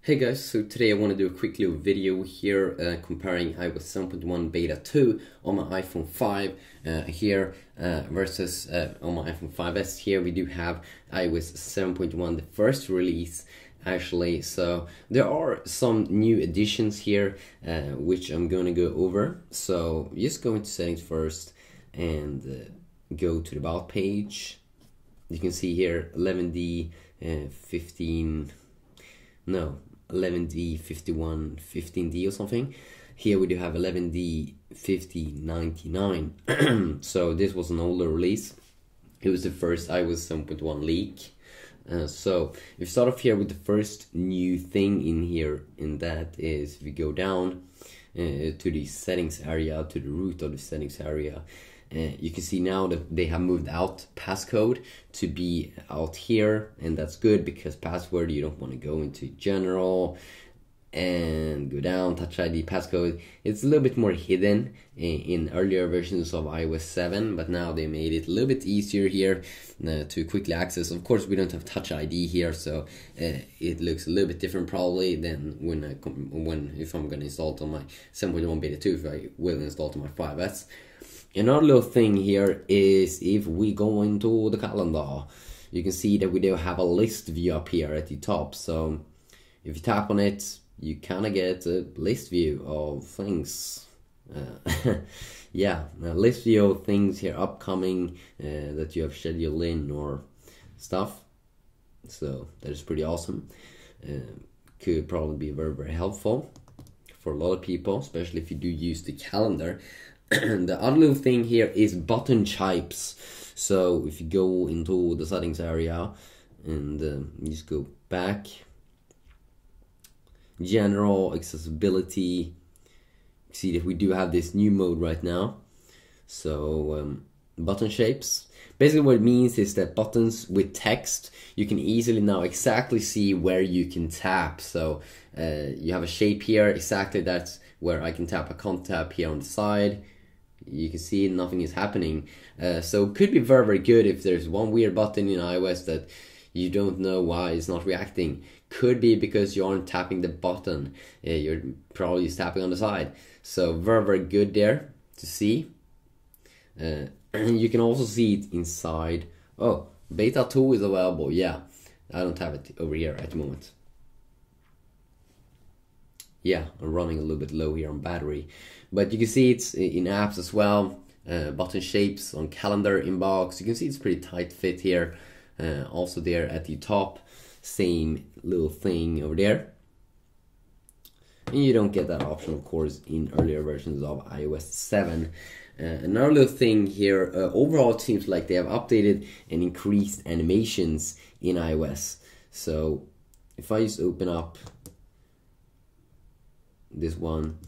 Hey guys, so today I want to do a quick little video here comparing iOS 7.1 Beta 2 on my iPhone 5 here versus on my iPhone 5s. Here we do have iOS 7.1, the first release actually. So there are some new additions here which I'm going to go over. So just go into settings first and go to the About page. You can see here 11D 11D 51 15D or something. Here we do have 11D 5099. So this was an older release. It was the first iOS 7.1 leak. So if you start off here with the first new thing in here, and that is if we go down to the settings area, to the root of the settings area, you can see now that they have moved out passcode to be out here, and that's good because password you don't want to go into general and go down touch ID passcode. It's a little bit more hidden in earlier versions of iOS 7, but now they made it a little bit easier here to quickly access. Of course we don't have touch ID here, so it looks a little bit different probably than if I'm going to install it on my 7.1 beta 2, if I will install it on my 5s. Another little thing here is if we go into the calendar, you can see that we do have a list view up here at the top. So if you tap on it, you kind of get a list view of things. Yeah, a list view of things here upcoming that you have scheduled in or stuff. So that is pretty awesome. Could probably be very, very helpful for a lot of people, especially if you do use the calendar. The other little thing here is button types. So if you go into the settings area and you just go back, general accessibility, see that we do have this new mode right now. So button shapes, basically what it means is that buttons with text, you can easily now exactly see where you can tap. So you have a shape here, exactly that's where I can tap. I can't tap here on the side. You can see nothing is happening. So it could be very, very good if there's one weird button in iOS that you don't know why it's not reacting. Could be because you aren't tapping the button. You're probably just tapping on the side. So very, very good there to see. And you can also see it inside. Oh, beta 2 is available. Yeah, I don't have it over here at the moment. Yeah, I'm running a little bit low here on battery, but you can see it's in apps as well. Button shapes on calendar, inbox. You can see it's pretty tight fit here. Also there at the top, same little thing over there. And you don't get that option, of course, in earlier versions of iOS 7. Another little thing here, overall it seems like they have updated and increased animations in iOS. So if I just open up this one,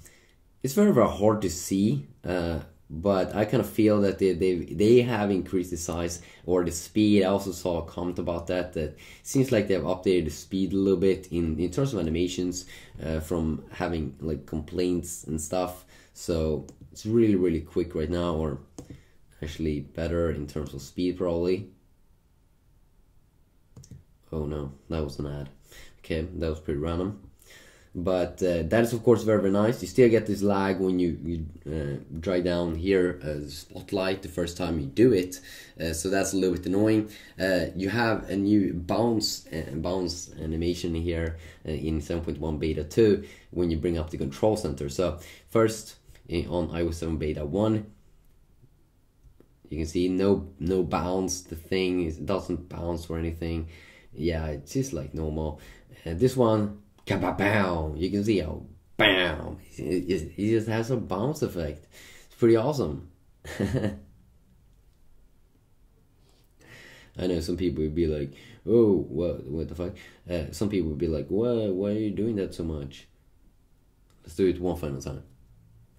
it's very, very hard to see, but I kind of feel that they have increased the size or the speed. I also saw a comment about that it seems like they have updated the speed a little bit in terms of animations from having like complaints and stuff. So it's really, really quick right now, or actually better in terms of speed probably. Oh no, that was an ad. Okay, that was pretty random. But that is of course very, very nice. You still get this lag when you drag down here the spotlight the first time you do it, so that's a little bit annoying. You have a new bounce animation here in 7.1 beta 2 when you bring up the control center. So first on iOS 7 beta 1, you can see no bounce. The thing it doesn't bounce or anything. Yeah, it's just like normal. This one, kabow! You can see how bam! It just has a bounce effect. It's pretty awesome. I know some people would be like, "Oh, what the fuck?" Some people would be like, "Why are you doing that so much?" Let's do it one final time.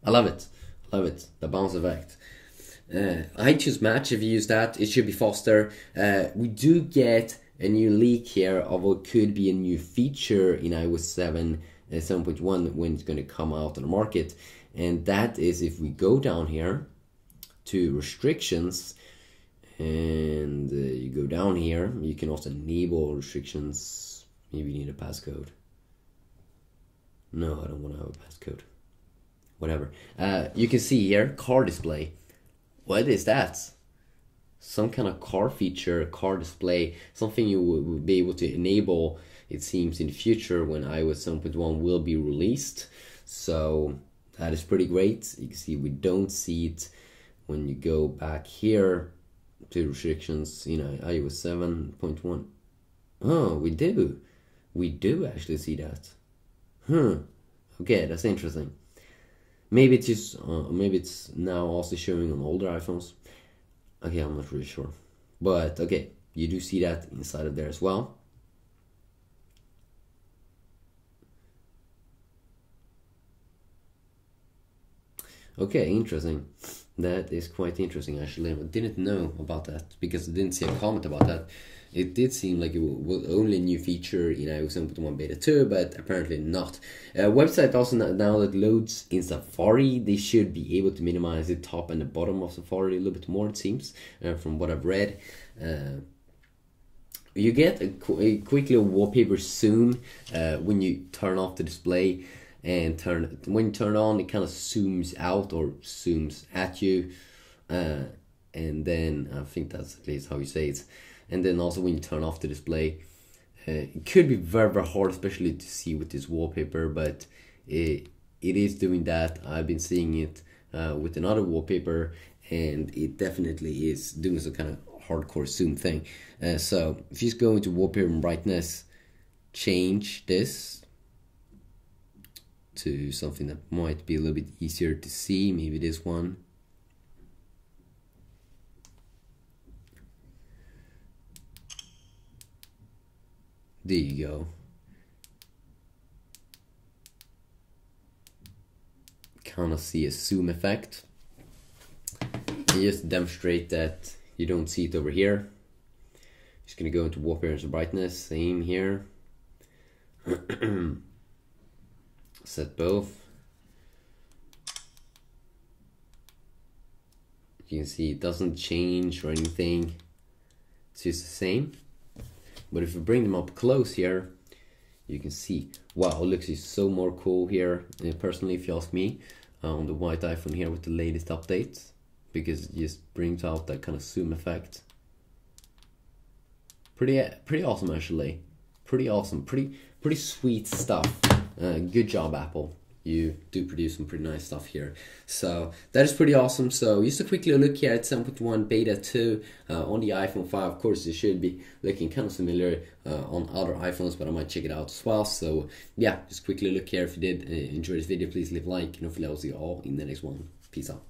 I love it. Love it. The bounce effect. iTunes Match. If you use that, it should be faster. We do get a new leak here of what could be a new feature in iOS 7.1 when it's going to come out on the market, and that is if we go down here to restrictions and you go down here, you can also enable restrictions. Maybe you need a passcode. No, I don't want to have a passcode. Whatever. You can see here, car display. What is that? Some kind of car feature, car display, something you will be able to enable, it seems, in the future when iOS 7.1 will be released. So that is pretty great. You can see we don't see it when you go back here to restrictions, iOS 7.1. Oh, we do. We do actually see that. Okay, that's interesting. Maybe it's just, maybe it's now also showing on older iPhones. Okay, I'm not really sure. But okay, you do see that inside of there as well. Okay, interesting. That is quite interesting actually. I didn't know about that because I didn't see a comment about that. It did seem like it was only a new feature in iOS 7.1 Beta 2, but apparently not. Website also now that loads in Safari, they should be able to minimize the top and the bottom of Safari a little bit more, it seems, from what I've read. You get a quick little wallpaper zoom when you turn off the display, and when you turn it on, it kind of zooms out or zooms at you, and then I think that's at least how you say it. And then also when you turn off the display, it could be very, very hard, especially to see with this wallpaper, but it is doing that. I've been seeing it with another wallpaper, and it definitely is doing some kind of hardcore zoom thing. So if you just go into wallpaper and brightness, change this to something that might be a little bit easier to see, maybe this one. There you go. Kind of see a zoom effect. And just demonstrate that you don't see it over here. Just gonna go into wallpaper and brightness, same here. Set both. You can see it doesn't change or anything. It's just the same. But if you bring them up close here, you can see, wow, it looks so more cool here, personally, if you ask me, on the white iPhone here with the latest updates, because it just brings out that kind of zoom effect. Pretty awesome actually. Pretty awesome, pretty sweet stuff. Good job, Apple. You do produce some pretty nice stuff here. So that is pretty awesome. So just a quick little look here at 7.1 Beta 2 on the iPhone 5. Of course, it should be looking kind of similar on other iPhones, but I might check it out as well. So yeah, just quickly look here. If you did enjoy this video, please leave a like, and hopefully I'll see you all in the next one. Peace out.